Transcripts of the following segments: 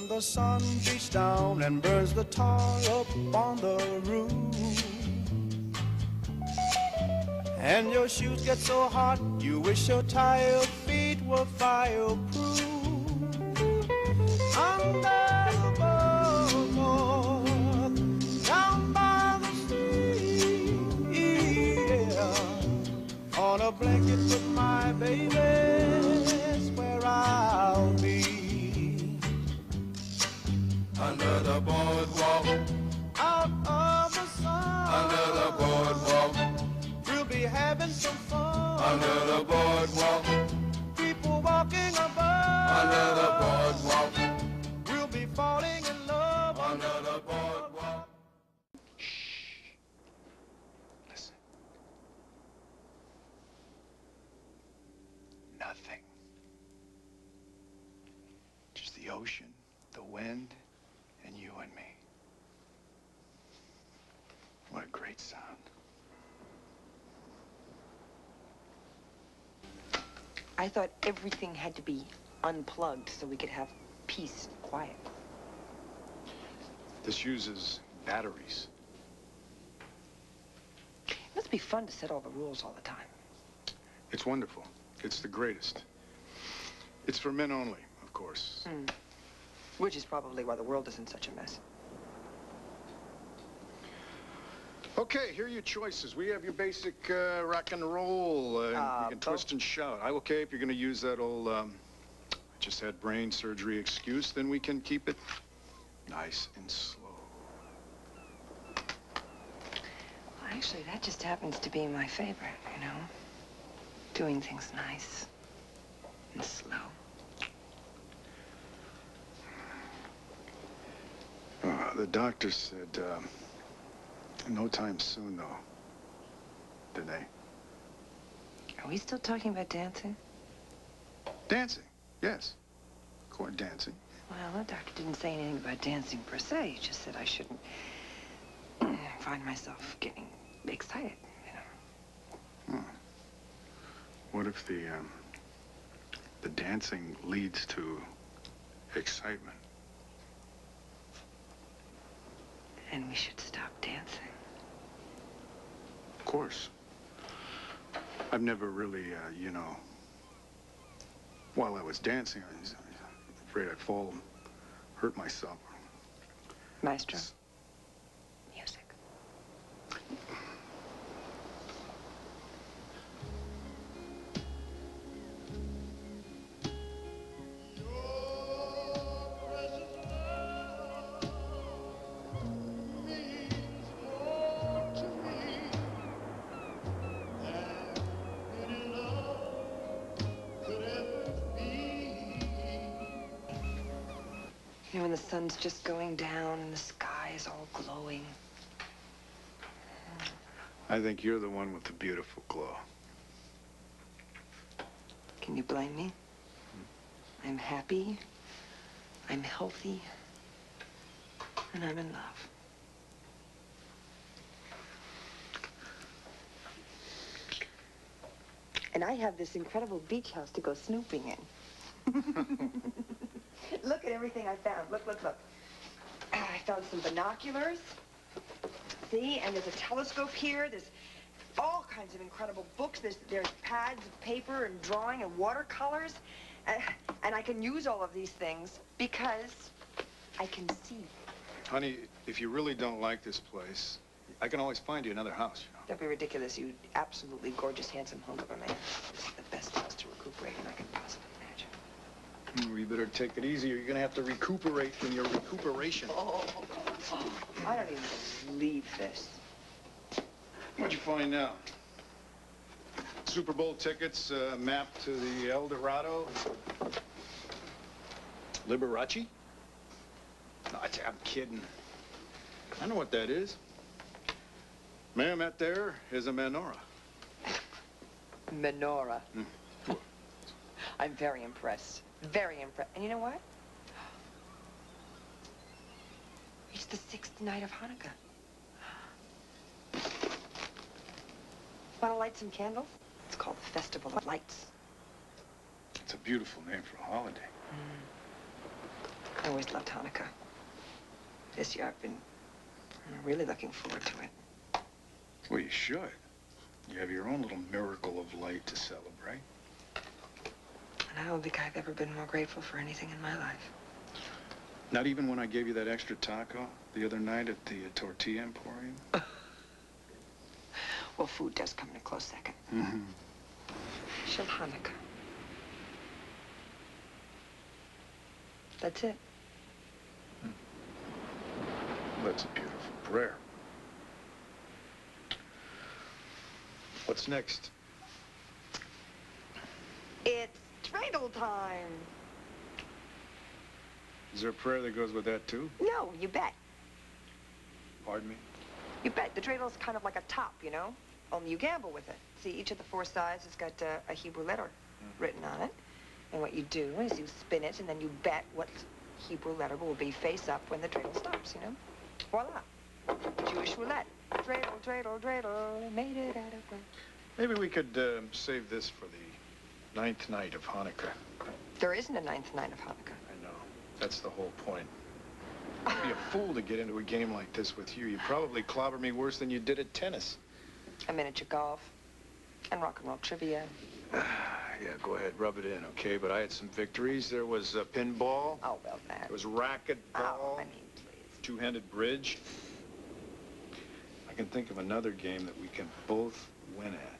When the sun beats down and burns the tar up on the roof, and your shoes get so hot you wish your tired feet were fireproof. Under the boardwalk, down by the sea, yeah. On a blanket with my baby's where I'll be. Under the boardwalk, Out of the sun, under the boardwalk, we'll be having some fun. under the boardwalk, People walking above, under the boardwalk, we'll be falling in love under the boardwalk. Listen. Nothing. Just the ocean, the wind, and you and me. What a great sound. I thought everything had to be unplugged so we could have peace and quiet. This uses batteries. It must be fun to set all the rules all the time. It's wonderful. It's the greatest. It's for men only, of course. Which is probably why the world is in such a mess. Okay, here are your choices. We have your basic rock and roll. You can twist and shout. Okay, if you're going to use that old, I just had brain surgery excuse, then we can keep it nice and slow. Well, actually, that just happens to be my favorite, you know? Doing things nice and slow. The doctor said, no time soon, though. Didn't they? Are we still talking about dancing? Dancing, yes. Court dancing. Well, the doctor didn't say anything about dancing per se. He just said I shouldn't find myself getting excited, you know. What if the dancing leads to excitement? And we should stop dancing. Of course. I've never really, you know, while I was dancing, I was afraid I'd fall, hurt myself. Maestro. Music. You know, when the sun's just going down and the sky is all glowing. I think you're the one with the beautiful glow. Can you blame me? I'm happy, I'm healthy, and I'm in love. And I have this incredible beach house to go snooping in. Look at everything I found. Look, look, look. I found some binoculars. See? And there's a telescope here. There's all kinds of incredible books. There's pads of paper and drawing and watercolors. And I can use all of these things because I can see. Honey, if you really don't like this place, I can always find you another house, you know. Don't be ridiculous, you absolutely gorgeous, handsome hunk of a man. This is the best house to recuperate in I can possibly imagine. You better take it easy or you're gonna have to recuperate from your recuperation. I don't even believe this. What'd you find now? Super Bowl tickets, map to the El Dorado. Liberace? No, I'm kidding. I know what that is. Ma'am, that there is a menorah. Nora. I'm very impressed. Very impressed. And you know what? It's the 6th night of Hanukkah. Want to light some candles? It's called the Festival of Lights. It's a beautiful name for a holiday. I always loved Hanukkah. This year I've been really looking forward to it. Well, you should. You have your own little miracle of light to celebrate. And I don't think I've ever been more grateful for anything in my life. Not even when I gave you that extra taco the other night at the Tortilla Emporium? Well, food does come in a close second. Mm-hmm. Shel Hanukkah. That's it. That's a beautiful prayer. What's next? It's dreidel time. Is there a prayer that goes with that, too? No, you bet. Pardon me? You bet. The dreidel is kind of like a top, you know? Only you gamble with it. See, each of the four sides has got a Hebrew letter written on it. And what you do is you spin it, and then you bet what Hebrew letter will be face up when the dreidel stops, you know? Voila. Jewish roulette. Dreidel, dreidel, dreidel, made it out of bread. Maybe we could save this for the 9th night of Hanukkah. There isn't a 9th night of Hanukkah. I know. That's the whole point. I'd be a fool to get into a game like this with you. You'd probably clobber me worse than you did at tennis. A miniature golf. And rock and roll trivia. Yeah, go ahead, rub it in, okay? But I had some victories. There was pinball. Oh, well, that. There was racquetball. Oh, I mean, please. Two-handed bridge. I can think of another game that we can both win at.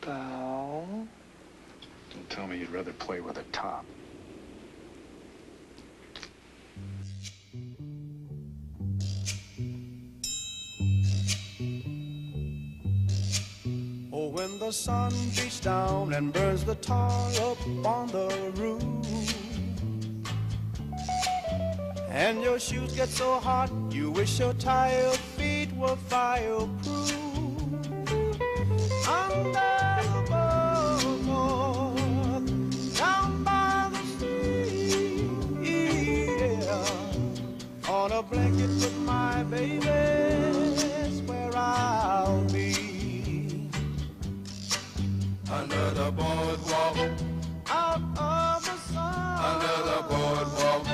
Bo. Don't tell me you'd rather play with a top. Oh, when the sun beats down and burns the tar up on the roof, and your shoes get so hot, you wish your tired feet were fireproof. Under the boardwalk, down by the sea, yeah, on a blanket with my baby, that's where I'll be. Under the boardwalk, Out of the sun, under the boardwalk,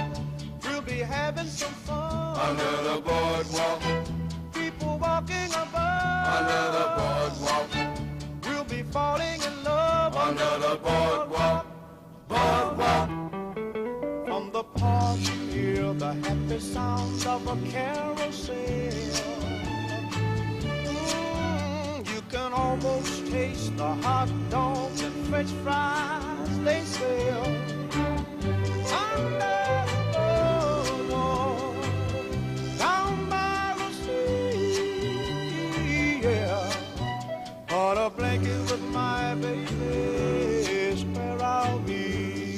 we'll be having some fun. under the boardwalk, People walking above, under the boardwalk, we'll be falling in love. under the boardwalk, boardwalk. From the park you hear the happy sound of a carousel. You can almost taste the hot dogs and French fries they sell. Under the boardwalk, down by the sea, yeah, on a blanket with my baby is where I'll be.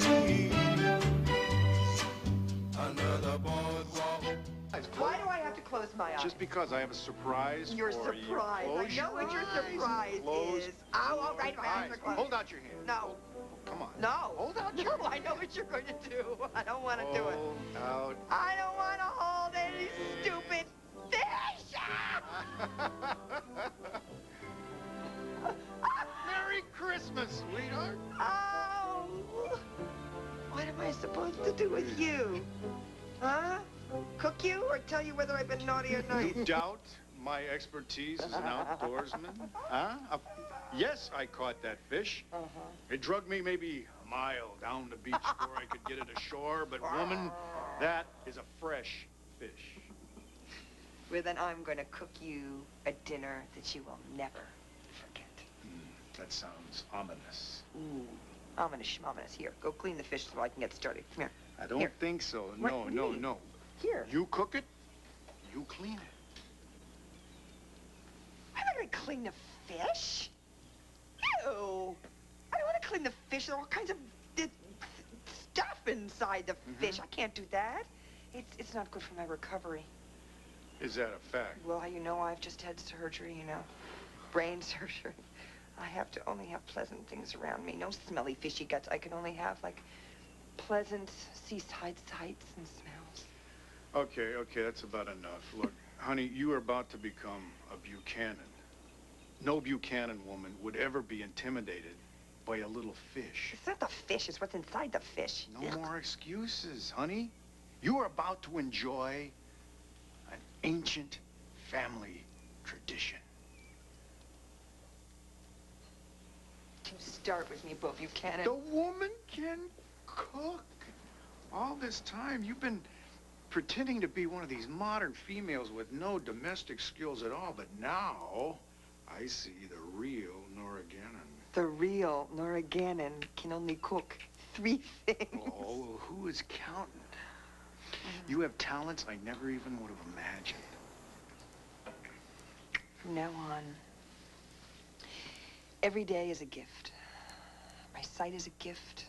Under the boardwalk. Why do I have to close my eyes? Just because I have a surprise Your for you. surprise. Close I know what your surprise Close is. Oh, all right, my eyes are closed. Hold out your hand. No. Come on. No. Hold out your No, I know what you're going to do. I don't want to do it. Hold out. I don't want to hold any stupid fish. Merry Christmas, sweetheart. Oh. What am I supposed to do with you? Huh? Cook you or tell you whether I've been naughty or nice? You doubt my expertise as an outdoorsman? Huh? Yes, I caught that fish. It drugged me maybe a mile down the beach before I could get it ashore, but woman, that is a fresh fish. Well, then I'm going to cook you a dinner that you will never forget. That sounds ominous. Ooh, ominous, schmominous. Here, go clean the fish so I can get started. Come here. I don't Here. think so. What No, do you no, mean? no. Here. You cook it, you clean it. I'm not going to clean the fish. Ew. I don't want to clean the fish. There are all kinds of stuff inside the fish. I can't do that. It's not good for my recovery. Is that a fact? Well, you know, I've just had surgery, you know. Brain surgery. I have to only have pleasant things around me. No smelly fishy guts. I can only have, like, pleasant seaside sights and smells. Okay, that's about enough. Look, honey, you are about to become a Buchanan. No Buchanan woman would ever be intimidated by a little fish. It's not the fish, it's what's inside the fish. No more excuses, honey. You are about to enjoy an ancient family tradition. You start with me, Bob Buchanan. The woman can cook. All this time, you've been pretending to be one of these modern females with no domestic skills at all, but now I see the real Nora Gannon. The real Nora Gannon can only cook 3 things. Oh, who is counting? You have talents I never even would have imagined. From now on, every day is a gift. My sight is a gift.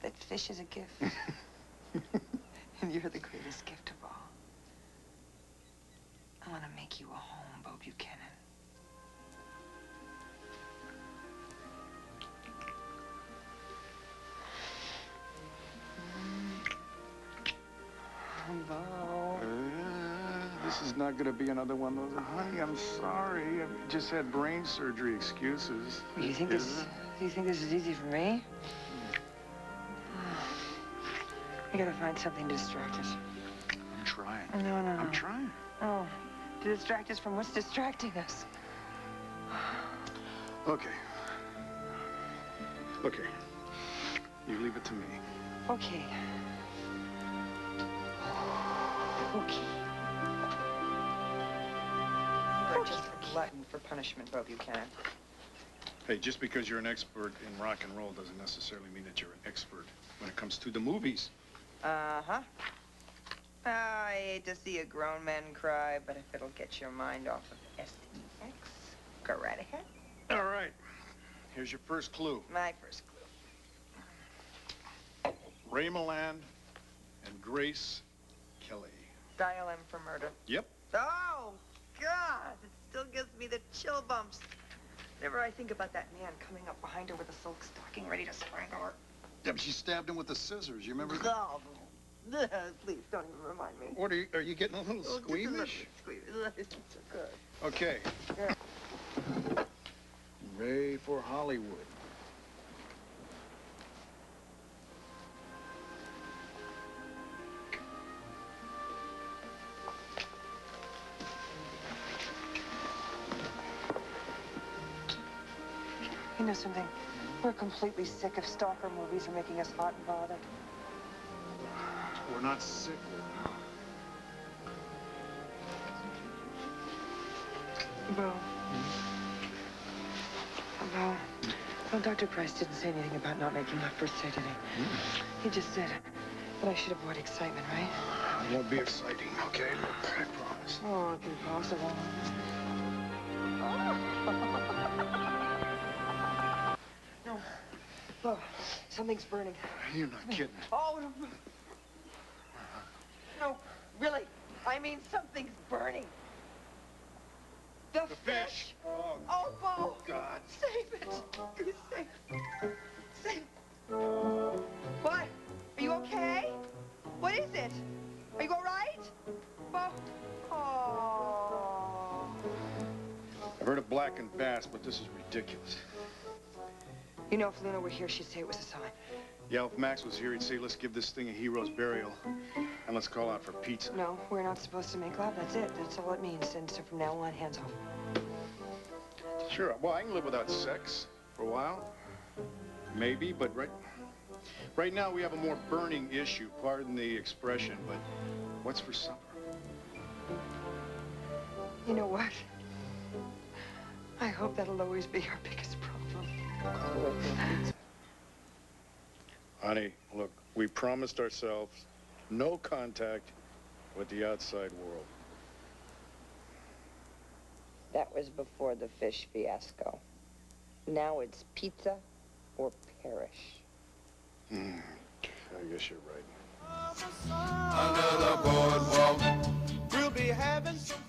That fish is a gift. And you're the greatest gift of all. I want to make you a home, Bo Buchanan. Bo. This is not going to be another one of those. Honey, I'm sorry. I just had brain surgery excuses. Do you think this is easy for me? I gotta find something to distract us. I'm trying. No. I'm trying. Oh, to distract us from what's distracting us. Okay. Okay. You leave it to me. Okay. Okay. You're just a glutton for punishment, Bo Buchanan. Hey, just because you're an expert in rock and roll doesn't necessarily mean that you're an expert when it comes to the movies. Uh-huh. I hate to see a grown man cry, but if it'll get your mind off of SEX, go right ahead. All right. Here's your first clue. My first clue. Ray Milland and Grace Kelly. Dial M for murder. Yep. Oh, God! It still gives me the chill bumps. Whenever I think about that man coming up behind her with a silk stocking ready to strangle her. Yeah, but she stabbed him with the scissors. You remember? Oh, please, don't even remind me. What are you getting a little squeamish? It's so good. Okay. Yeah. Ray for Hollywood. You know something? We're completely sick of stalker movies are making us hot and bothered. We're not sick. Bo. Bo. Well, Dr. Price didn't say anything about not making love first date, did he? He just said that I should avoid excitement, right? It won't be exciting, okay? I promise. Oh, it's impossible. No. Bo, something's burning. You're not kidding. Oh, no. No, really. I mean, something's burning. The fish. Oh, Bo. God. Save it. You save it. Save it. What? Are you okay? What is it? Are you all right? Bo? Oh. I've heard of black and bass, but this is ridiculous. You know, if Luna were here, she'd say it was a sign. Yeah, if Max was here, he'd say, let's give this thing a hero's burial. And let's call out for pizza. No, we're not supposed to make love. That's it. That's all it means. And so from now on, hands off. Sure. Well, I can live without sex for a while. Maybe, but right now we have a more burning issue. Pardon the expression, but what's for supper? You know what? I hope that'll always be our biggest problem. Honey, look, we promised ourselves no contact with the outside world. That was before the fish fiasco. Now it's pizza or perish. I guess you're right. Under the boardwalk. We'll be having some